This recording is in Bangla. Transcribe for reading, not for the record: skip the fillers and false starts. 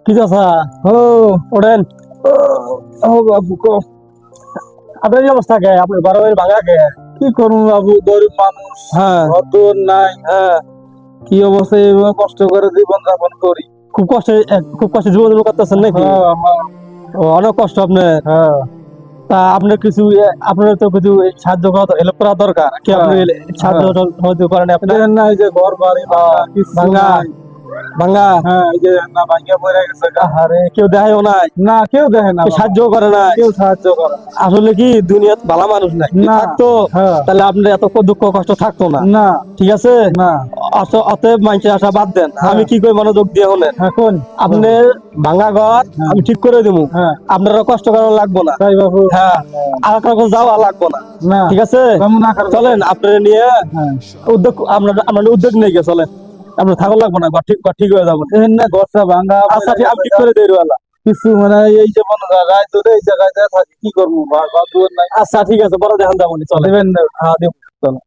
কি চাচা? ও ওঠেন। ও বাবু কো, আপনার এই অবস্থা কে? আপনার বারোয়ের ভাঙা কে? কি করবো বাবু, গরিব মানুষ, হ্যাঁ ঘর নাই। হ্যাঁ, কি অবস্থায় এইভাবে কষ্ট করে জীবন যাপন করি। খুব কষ্টে জীবন যাপন করতেছেন নাকি? হ্যাঁ, হ্যাঁ, ও, অনেক কষ্ট আপনার। হ্যাঁ, তা আপনার কিছু আপনার তো কিছু সাহায্য করা, হেল্প করা দরকার কি? আপনি সাহায্য সাহায্য করেন আপনার? দেখেন না, এই যে ঘর বাড়ি ভাঙা, কিছু ভাঙা নাই। ভাঙা। হ্যাঁ, এই যে না ভাঙিয়া পড়ে গেছে গা। আরে কেউ দেখায়ও নাই, না, কেউ দেখে না কেউ বাবা। সাহায্য করে না। কেউ সাহায্য করে না। আসলে কি দুনিয়াতে ভালো মানুষ নাই, না। থাকতো হ্যাঁ। তাহলে আপনার এত দুঃখ কষ্ট থাকতো না। না। ঠিক আছে, না। অতএব মানুষের আশা বাদ দেন। হ্যাঁ। আমি কি করে মনোযোগ দিয়ে হলেন, এখন আপনার ভাঙা ঘর হ্যাঁ। আমি ঠিক করে দেবো। হ্যাঁ। আপনারা কষ্ট করা লাগবো না। তাই বাবু। হ্যাঁ, আর কাউকে যাওয়া লাগবো না। না। ঠিক আছে, কেমন আকার বাবু? চলেন আপনারা নিয়ে হ্যাঁ। উদ্যোগ, আপনার উদ্যোগ নিয়ে গিয়ে চলেন। আপনার থাকা লাগবো না, ঘর ঠিক হয়ে যাবো। দেখেন না, ঘরটা ভাঙা আচ্ছা পড়ে আমি গেছে ঠিক গা। করে দেই রুয়ালা। কিছু মানে এই যে মনে জায়গায় ধরে এই জায়গায় থাকি, কি করবো, ঘর দুয়ার নাই। আচ্ছা ঠিক আছে, বড় দেখান যাবো, চলেন। দেবেন না? হ্যাঁ দেবো, চলো।